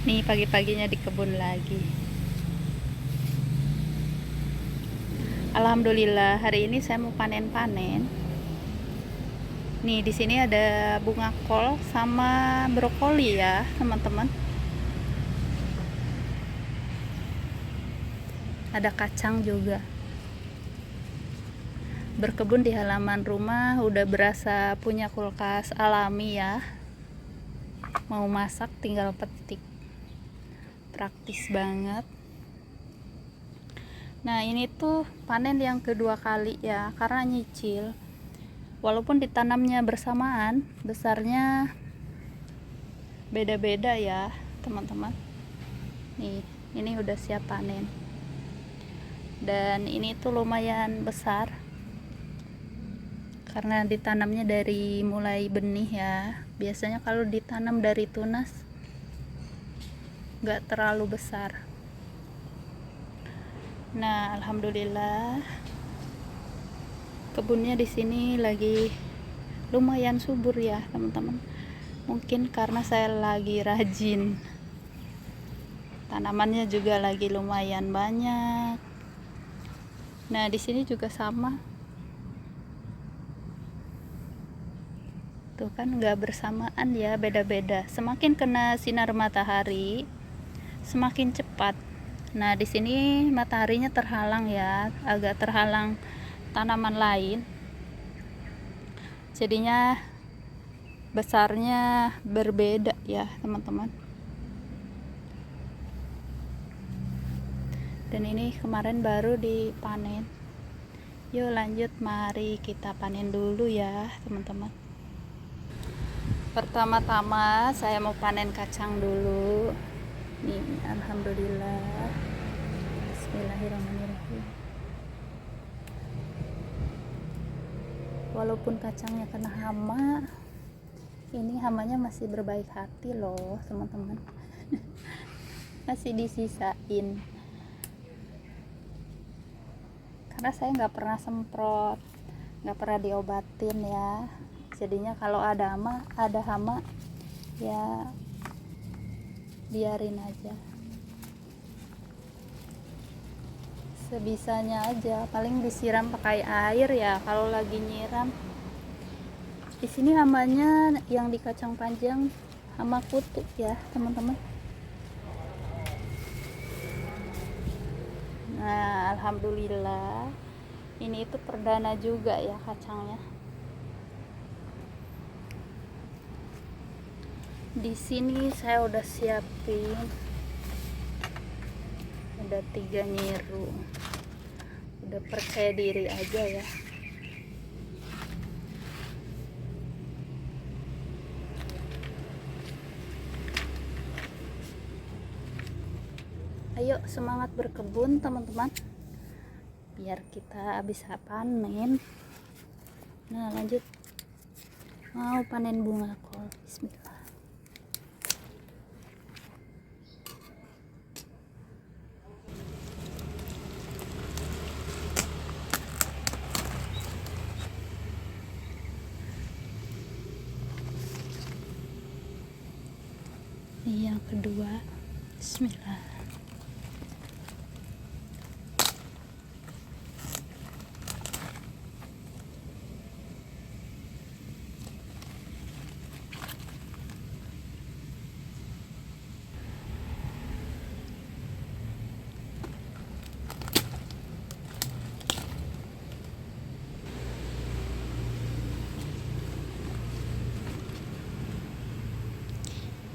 Nih pagi-paginya di kebun lagi. Alhamdulillah hari ini saya mau panen-panen. Nih di sini ada bunga kol sama brokoli ya teman-teman. Ada kacang juga. Berkebun di halaman rumah udah berasa punya kulkas alami ya. Mau masak tinggal petik. Praktis banget. Nah ini tuh panen yang kedua kali ya, karena nyicil. Walaupun ditanamnya bersamaan, besarnya beda-beda ya teman-teman. Nih ini udah siap panen. Dan ini tuh lumayan besar karena ditanamnya dari mulai benih ya. Biasanya kalau ditanam dari tunas nggak terlalu besar. Nah alhamdulillah kebunnya di sini lagi lumayan subur ya teman-teman. Mungkin karena saya lagi rajin, tanamannya juga lagi lumayan banyak. Nah di sini juga sama tuh kan, nggak bersamaan ya, beda-beda. Semakin kena sinar matahari semakin cepat. Nah di sini mataharinya terhalang ya, agak terhalang tanaman lain, jadinya besarnya berbeda ya teman-teman. Dan ini kemarin baru dipanen. Yuk lanjut, mari kita panen dulu ya teman-teman. Pertama-tama saya mau panen kacang dulu. Nih alhamdulillah. Bismillahirrahmanirrahim. Walaupun kacangnya kena hama, ini hamanya masih berbaik hati loh teman-teman. Masih disisain. Karena saya nggak pernah semprot, nggak pernah diobatin ya. Jadinya kalau ada hama ya biarin aja. Sebisanya aja, paling disiram pakai air ya kalau lagi nyiram. Di sini hamanya yang di kacang panjang hama kutu ya teman-teman. Nah alhamdulillah ini itu perdana juga ya kacangnya. Di sini saya udah siapin, ada 3 nyiru. Udah percaya diri aja ya. Ayo semangat berkebun teman-teman, biar kita bisa panen. Nah lanjut, mau panen bunga kol. Bismillah. Ini yang kedua. Bismillah.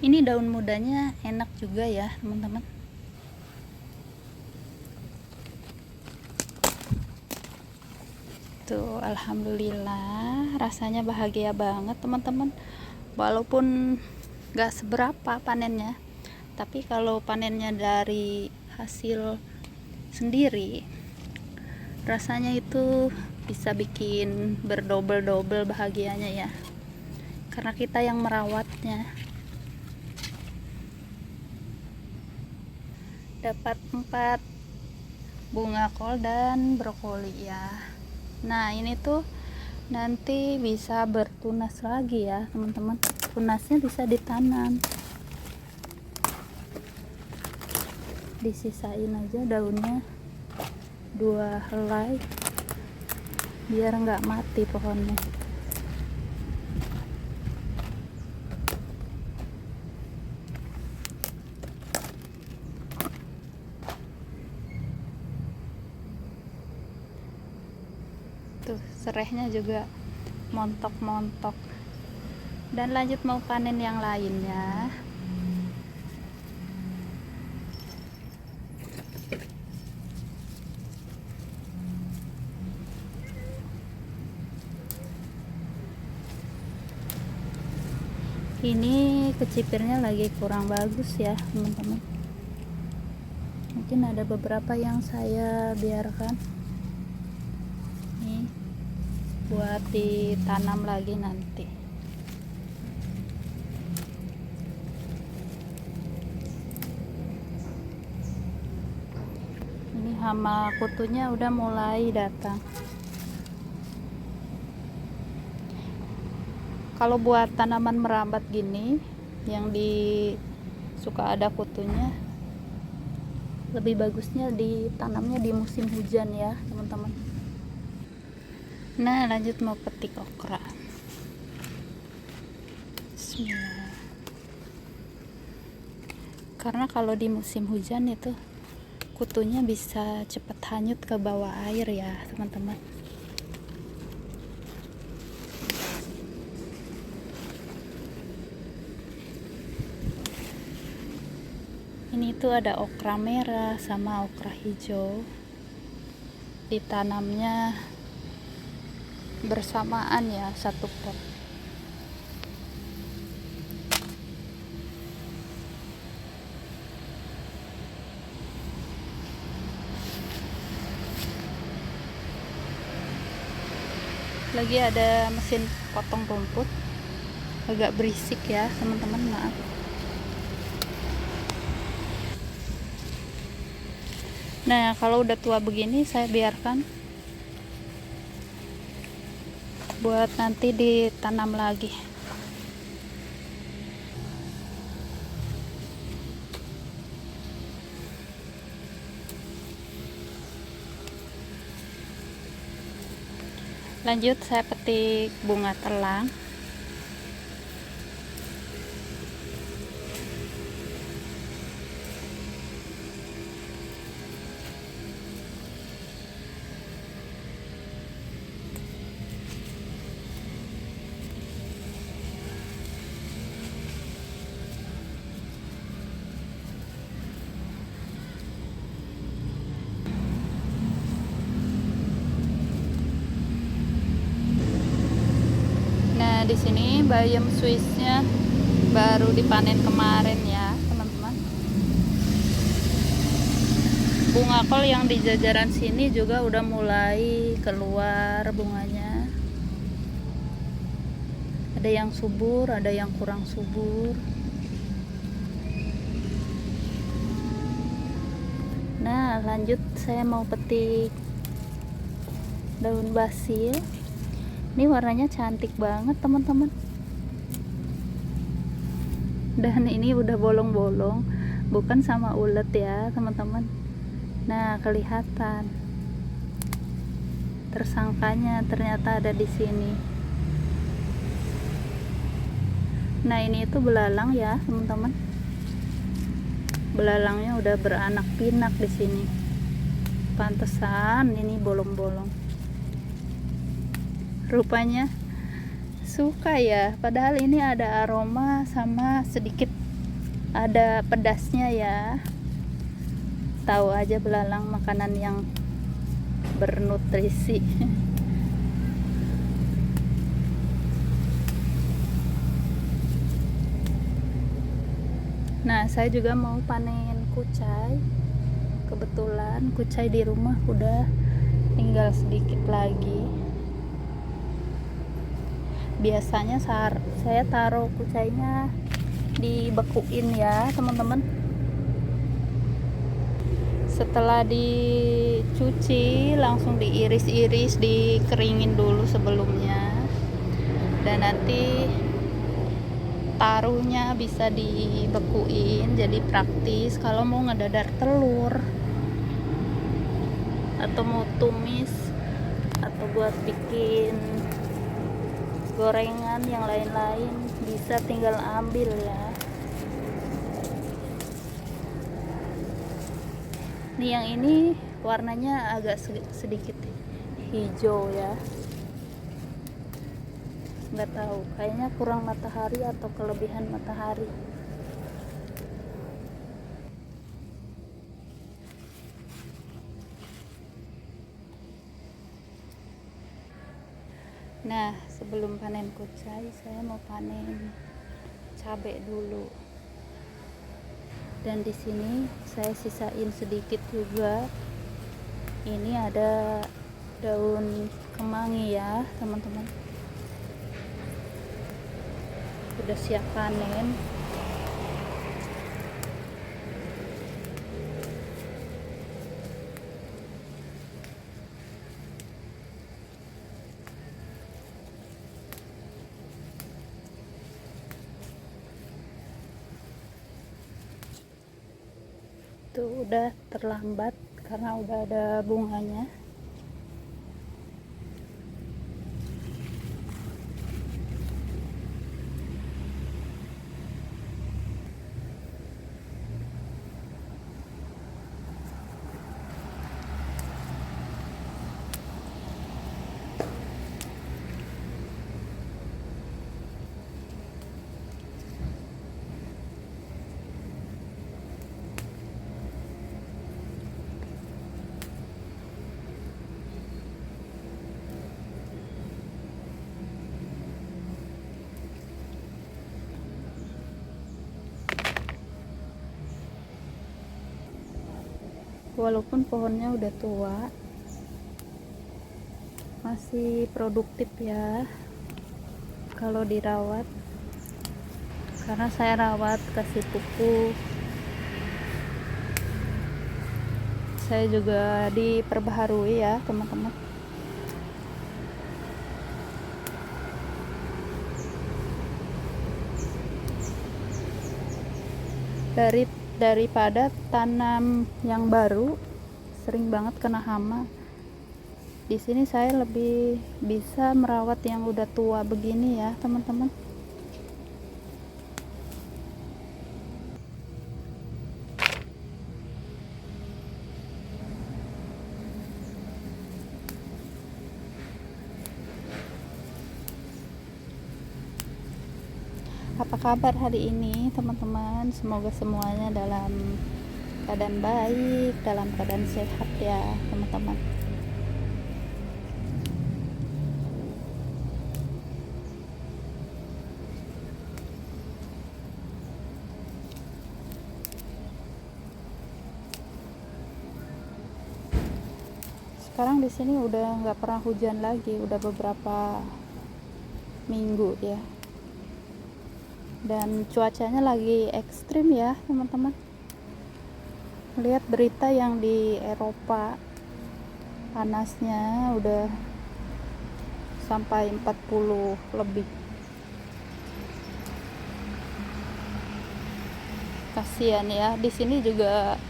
Ini daun mudanya enak juga ya teman-teman. Tuh alhamdulillah, rasanya bahagia banget teman-teman. Walaupun gak seberapa panennya, tapi kalau panennya dari hasil sendiri, rasanya itu bisa bikin berdobel-dobel bahagianya ya, karena kita yang merawatnya. Dapat 4 bunga kol dan brokoli ya. Nah ini tuh nanti bisa bertunas lagi ya teman-teman. Tunasnya bisa ditanam. disisain aja daunnya 2 helai biar nggak mati pohonnya. Tuh serehnya juga montok-montok. Dan lanjut mau panen yang lainnya. Ini kecipirnya lagi kurang bagus ya teman-teman, mungkin ada beberapa yang saya biarkan nih buat ditanam lagi nanti. Ini hama kutunya udah mulai datang. Kalau buat tanaman merambat gini yang suka ada kutunya, lebih bagusnya ditanamnya di musim hujan ya teman-teman. Nah lanjut mau petik okra. Bismillah. Karena kalau di musim hujan itu kutunya bisa cepat hanyut ke bawah air ya teman-teman. Ini tuh ada okra merah sama okra hijau, ditanamnya bersamaan ya satu pot. Lagi ada mesin potong rumput, agak berisik ya teman-teman, maaf. Nah kalau udah tua begini saya biarkan buat nanti ditanam lagi. Lanjut saya petik bunga telang. Di sini bayam Swissnya baru dipanen kemarin ya teman-teman. Bunga kol yang di jajaran sini juga udah mulai keluar bunganya. Ada yang subur, ada yang kurang subur. Nah lanjut saya mau petik daun basil. Ini warnanya cantik banget teman-teman. Dan ini udah bolong-bolong, bukan sama ulet ya teman-teman. Nah kelihatan tersangkanya ternyata ada di sini. Nah ini itu belalang ya teman-teman. Belalangnya udah beranak pinak di sini. Pantesan ini bolong-bolong. Rupanya suka ya, padahal ini ada aroma sama sedikit ada pedasnya ya. Tahu aja belalang makanan yang bernutrisi. Nah saya juga mau panen kucai. Kebetulan kucai di rumah udah tinggal sedikit lagi. Biasanya saya taruh kucainya dibekuin ya teman-teman. Setelah dicuci langsung diiris-iris, dikeringin dulu sebelumnya, dan nanti paruhnya bisa dibekuin, jadi praktis kalau mau ngedadar telur atau mau tumis atau buat bikin gorengan yang lain-lain, bisa tinggal ambil ya. Nih yang ini warnanya agak sedikit hijau ya, nggak tahu, kayaknya kurang matahari atau kelebihan matahari. Nah, sebelum panen kucai, saya mau panen cabai dulu. Dan di sini saya sisain sedikit juga. Ini ada daun kemangi ya, teman-teman. Udah siap panen. Tuh udah terlambat karena udah ada bunganya. Walaupun pohonnya udah tua, masih produktif ya kalau dirawat. Karena saya rawat, kasih pupuk, saya juga diperbaharui ya teman-teman. Daripada tanam yang baru sering banget kena hama, di sini saya lebih bisa merawat yang udah tua begini ya teman-teman. Apa kabar hari ini teman-teman? Semoga semuanya dalam keadaan baik, dalam keadaan sehat ya teman-teman. Sekarang di sini udah nggak pernah hujan lagi, udah beberapa minggu ya. Dan cuacanya lagi ekstrim ya teman-teman. Lihat berita yang di Eropa, panasnya udah sampai 40 lebih. Kasihan ya, di sini juga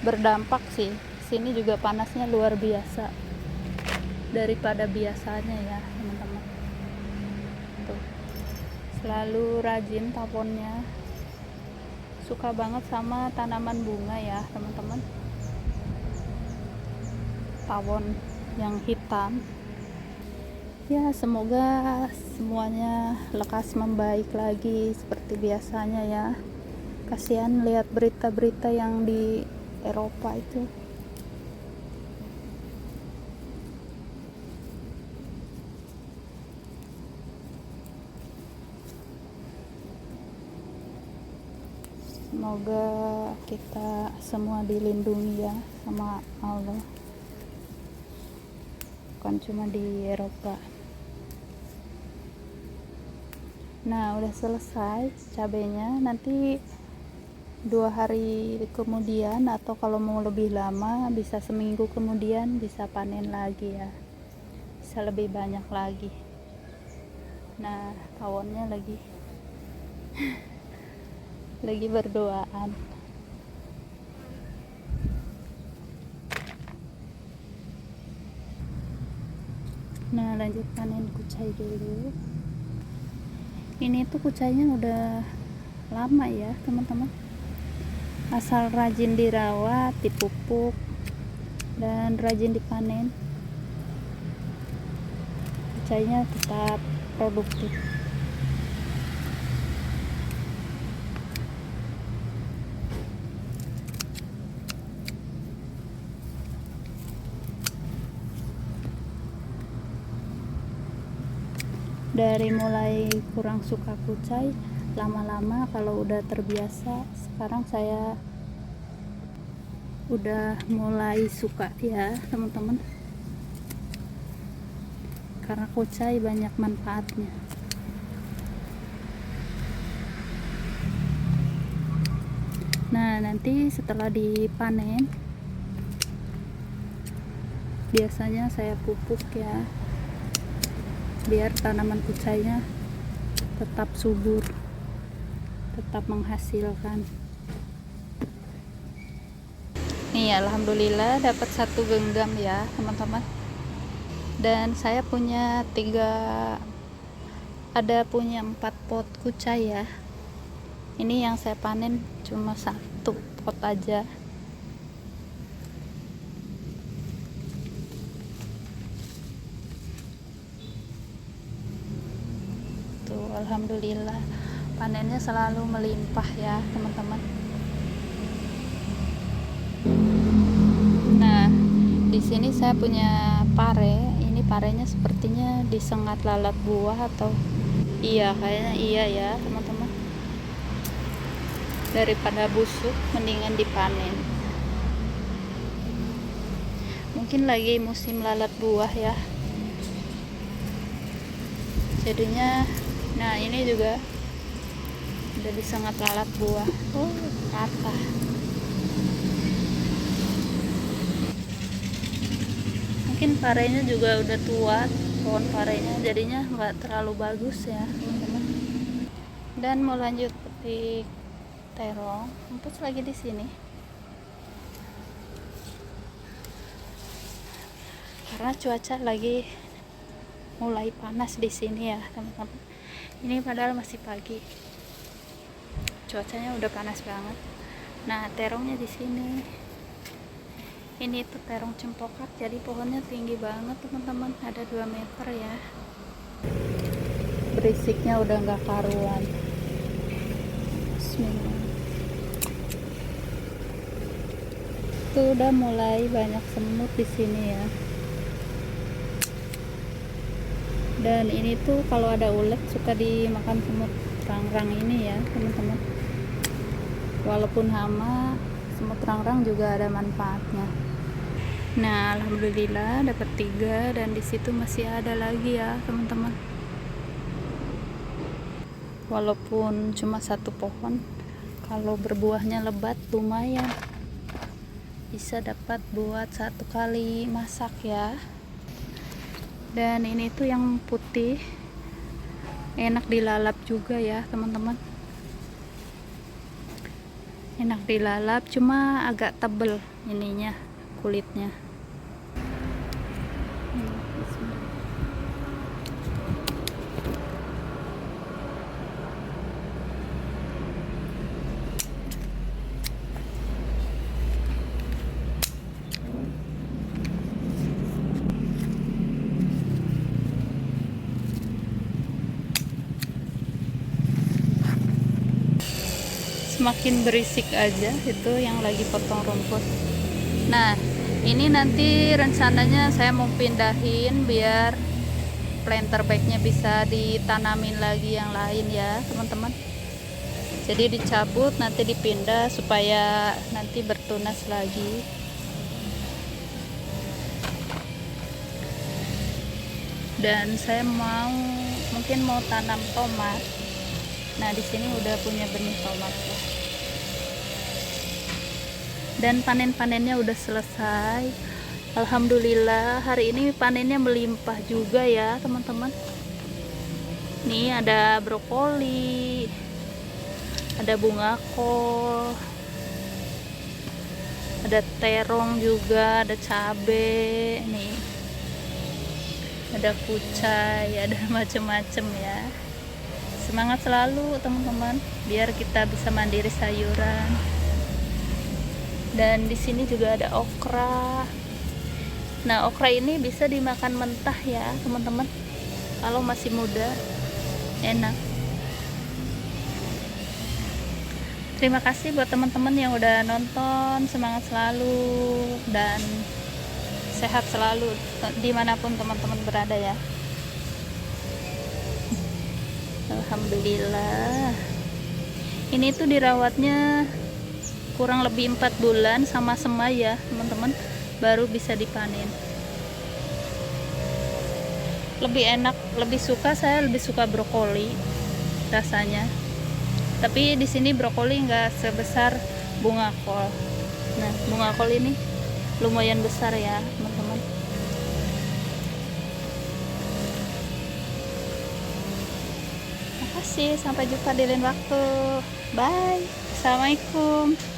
berdampak sih. Sini juga panasnya luar biasa daripada biasanya ya teman-teman. Tuh, selalu rajin tawonnya, suka banget sama tanaman bunga ya teman-teman. Tawon yang hitam ya, semoga semuanya lekas membaik lagi seperti biasanya ya. Kasihan lihat berita-berita yang di Eropa itu. Semoga kita semua dilindungi ya sama Allah, bukan cuma di Eropa. Nah udah selesai cabenya, nanti 2 hari kemudian atau kalau mau lebih lama bisa seminggu kemudian bisa panen lagi ya, bisa lebih banyak lagi. Nah tawonnya lagi lagi berduaan. Nah, lanjut panen kucai dulu. Ini tuh kucainya udah lama ya teman-teman, asal rajin dirawat, dipupuk, dan rajin dipanen, kucainya tetap produktif. Dari mulai kurang suka kucai, lama-lama kalau udah terbiasa, sekarang saya udah mulai suka ya teman-teman, karena kucai banyak manfaatnya. Nah, nanti setelah dipanen biasanya saya pupuk ya, biar tanaman kucainya tetap subur, tetap menghasilkan. Nih, alhamdulillah dapat 1 genggam ya teman-teman. Dan saya punya 4 pot kucai ya. Ini yang saya panen cuma 1 pot aja. Tuh, alhamdulillah panennya selalu melimpah ya teman-teman. Nah, di sini saya punya pare. Ini parenya sepertinya disengat lalat buah, atau iya, kayaknya iya ya teman-teman. Daripada busuk mendingan dipanen. Mungkin lagi musim lalat buah ya, jadinya. Nah, ini juga udah disengat lalat buah. Oh, patah. Mungkin parenya juga udah tua, pohon parenya, jadinya nggak terlalu bagus ya teman-teman. Dan mau lanjut petik terong, empus lagi di sini. Karena cuaca lagi mulai panas di sini ya teman-teman. Ini padahal masih pagi, cuacanya udah panas banget. Nah, terongnya di sini. Ini tuh terong cempokat, jadi pohonnya tinggi banget teman-teman, ada 2 meter ya. Berisiknya udah nggak karuan. Bismillah. Tuh udah mulai banyak semut di sini ya. Dan ini tuh kalau ada ulet suka dimakan semut rangrang ini ya teman-teman. Walaupun hama, semut rangrang juga ada manfaatnya. Nah, alhamdulillah dapat 3, dan di situ masih ada lagi ya teman-teman. Walaupun cuma 1 pohon, kalau berbuahnya lebat lumayan, bisa dapat buat 1 kali masak ya. Dan ini tuh yang putih enak dilalap juga ya teman-teman, enak dilalap, cuma agak tebel ininya, kulitnya. Semakin berisik aja itu yang lagi potong rumput. Nah, ini nanti rencananya saya mau pindahin biar planter bagnya bisa ditanamin lagi yang lain ya teman-teman. Jadi dicabut, nanti dipindah supaya nanti bertunas lagi. Dan saya mungkin mau tanam tomat. Nah, di sini udah punya benih tomat ya. Dan panen-panennya udah selesai. Alhamdulillah hari ini panennya melimpah juga ya teman-teman. Nih ada brokoli, ada bunga kol, ada terong juga, ada cabe nih, ada kucai, ada macem-macem ya. Semangat selalu teman-teman, biar kita bisa mandiri sayuran. Dan di sini juga ada okra. Nah, okra ini bisa dimakan mentah ya teman-teman, kalau masih muda, enak. Terima kasih buat teman-teman yang udah nonton. Semangat selalu dan sehat selalu dimanapun teman-teman berada ya. Alhamdulillah. Ini tuh dirawatnya kurang lebih 4 bulan sama semai ya teman-teman, baru bisa dipanen. Lebih enak, saya lebih suka brokoli rasanya. Tapi di sini brokoli nggak sebesar bunga kol. Nah, bunga kol ini lumayan besar ya teman-teman. Makasih, sampai jumpa di lain waktu. Bye. Assalamualaikum.